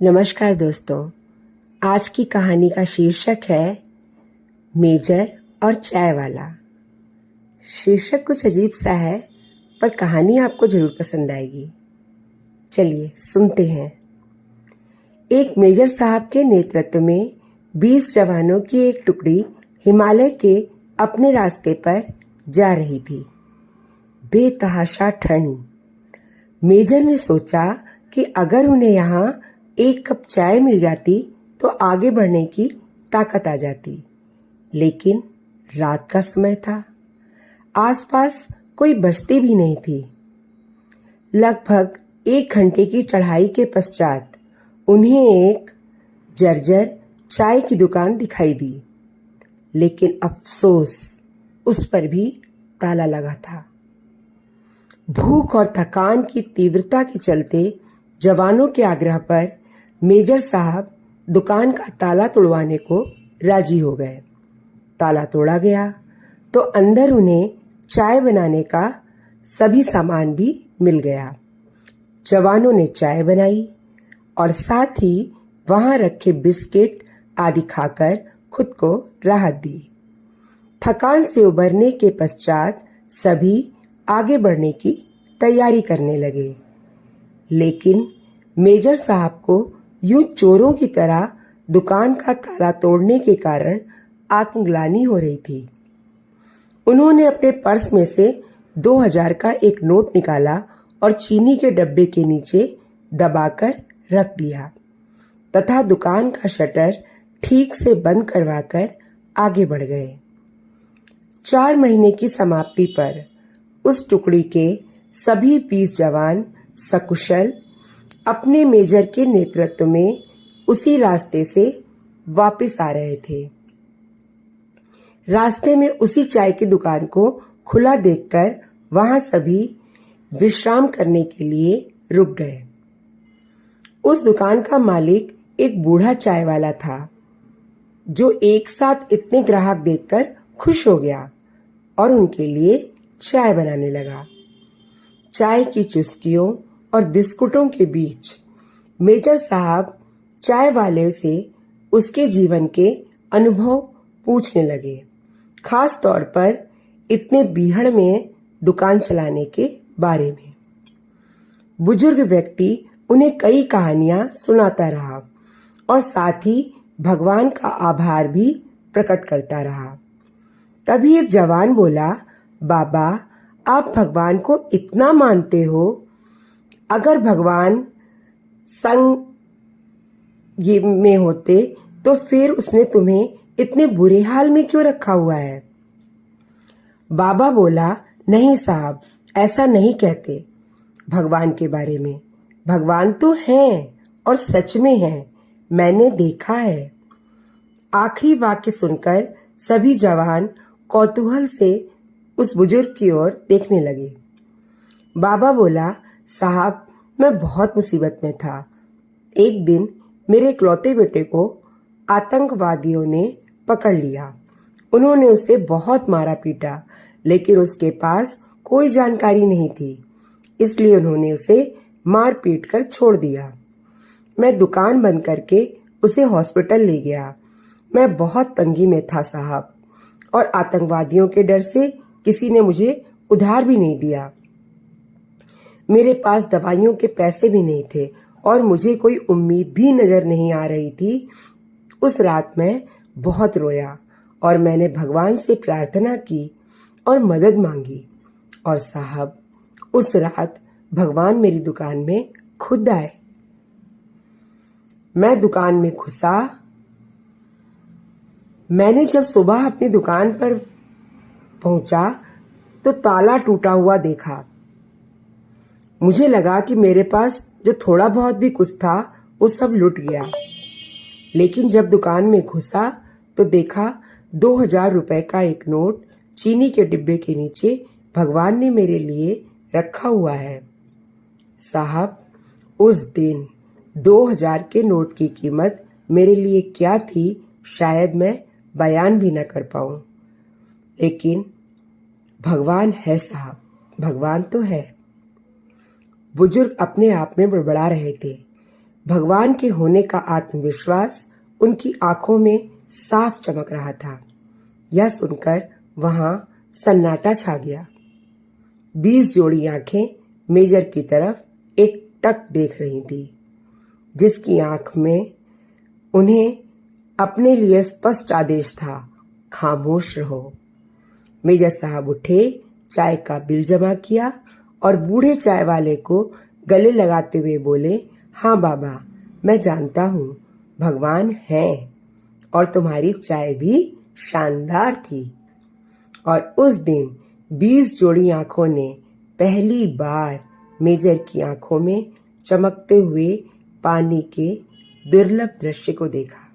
नमस्कार दोस्तों। आज की कहानी का शीर्षक है मेजर और चाय वाला। शीर्षक कुछ अजीब सा है, पर कहानी आपको जरूर पसंद आएगी। चलिए सुनते हैं। एक मेजर साहब के नेतृत्व में 20 जवानों की एक टुकड़ी हिमालय के अपने रास्ते पर जा रही थी। बेतहाशा ठंड। मेजर ने सोचा कि अगर उन्हें यहाँ एक कप चाय मिल जाती तो आगे बढ़ने की ताकत आ जाती। लेकिन रात का समय था, आसपास कोई बस्ती भी नहीं थी। लगभग 1 घंटे की चढ़ाई के पश्चात उन्हें एक जर्जर चाय की दुकान दिखाई दी, लेकिन अफसोस, उस पर भी ताला लगा था। भूख और थकान की तीव्रता के चलते जवानों के आग्रह पर मेजर साहब दुकान का ताला तोड़वाने को राजी हो गए। ताला तोड़ा गया तो अंदर उन्हें चाय बनाने का सभी सामान भी मिल गया। जवानों ने चाय बनाई और साथ ही वहां रखे बिस्किट आदि खाकर खुद को राहत दी। थकान से उबरने के पश्चात सभी आगे बढ़ने की तैयारी करने लगे। लेकिन मेजर साहब को यूं चोरों की तरह दुकान का ताला तोड़ने के कारण आत्मग्लानि हो रही थी। उन्होंने अपने पर्स में से 2000 का एक नोट निकाला और चीनी के डब्बे के नीचे दबाकर रख दिया तथा दुकान का शटर ठीक से बंद करवाकर आगे बढ़ गए। 4 महीने की समाप्ति पर उस टुकड़ी के सभी 20 जवान सकुशल अपने मेजर के नेतृत्व में उसी रास्ते से वापस आ रहे थे। रास्ते में उसी चाय की दुकान को खुला देखकर वहां सभी विश्राम करने के लिए रुक गए। उस दुकान का मालिक एक बूढ़ा चाय वाला था, जो एक साथ इतने ग्राहक देखकर खुश हो गया और उनके लिए चाय बनाने लगा। चाय की चुस्कियों और बिस्कुटों के बीच मेजर साहब चाय वाले से उसके जीवन के अनुभव पूछने लगे, खास तौर पर इतने बीहड़ में दुकान चलाने के बारे में। बुजुर्ग व्यक्ति उन्हें कई कहानियां सुनाता रहा और साथ ही भगवान का आभार भी प्रकट करता रहा। तभी एक जवान बोला, बाबा, आप भगवान को इतना मानते हो? अगर भगवान संग में होते तो फिर उसने तुम्हें इतने बुरे हाल में क्यों रखा हुआ है? बाबा बोला, नहीं साहब, ऐसा नहीं कहते भगवान के बारे में। भगवान तो हैं और सच में हैं, मैंने देखा है। आखिरी वाक्य सुनकर सभी जवान कौतूहल से उस बुजुर्ग की ओर देखने लगे। बाबा बोला, साहब, मैं बहुत मुसीबत में था। एक दिन मेरे इकलौते बेटे को आतंकवादियों ने पकड़ लिया। उन्होंने उसे बहुत मारा पीटा, लेकिन उसके पास कोई जानकारी नहीं थी, इसलिए उन्होंने उसे मार पीट कर छोड़ दिया। मैं दुकान बंद करके उसे हॉस्पिटल ले गया। मैं बहुत तंगी में था साहब, और आतंकवादियों के डर से किसी ने मुझे उधार भी नहीं दिया। मेरे पास दवाइयों के पैसे भी नहीं थे और मुझे कोई उम्मीद भी नजर नहीं आ रही थी। उस रात मैं बहुत रोया और मैंने भगवान से प्रार्थना की और मदद मांगी। और साहब, उस रात भगवान मेरी दुकान में खुद आए। मैं दुकान में घुसा। मैंने जब सुबह अपनी दुकान पर पहुंचा तो ताला टूटा हुआ देखा। मुझे लगा कि मेरे पास जो थोड़ा बहुत भी कुछ था वो सब लुट गया। लेकिन जब दुकान में घुसा तो देखा 2000 रुपए का एक नोट चीनी के डिब्बे के नीचे भगवान ने मेरे लिए रखा हुआ है। साहब, उस दिन 2000 के नोट की कीमत मेरे लिए क्या थी शायद मैं बयान भी न कर पाऊं। लेकिन भगवान है साहब, भगवान तो है। बुजुर्ग अपने आप में बड़बड़ा रहे थे। भगवान के होने का आत्मविश्वास उनकी आंखों में साफ चमक रहा था। यह सुनकर वहां सन्नाटा छा गया। 20 जोड़ी आंखें मेजर की तरफ एक टक देख रही थी, जिसकी आंख में उन्हें अपने लिए स्पष्ट आदेश था, खामोश रहो। मेजर साहब उठे, चाय का बिल जमा किया और बूढ़े चाय वाले को गले लगाते हुए बोले, हाँ बाबा, मैं जानता हूँ भगवान है और तुम्हारी चाय भी शानदार थी। और उस दिन 20 जोड़ी आंखों ने पहली बार मेजर की आंखों में चमकते हुए पानी के दुर्लभ दृश्य को देखा।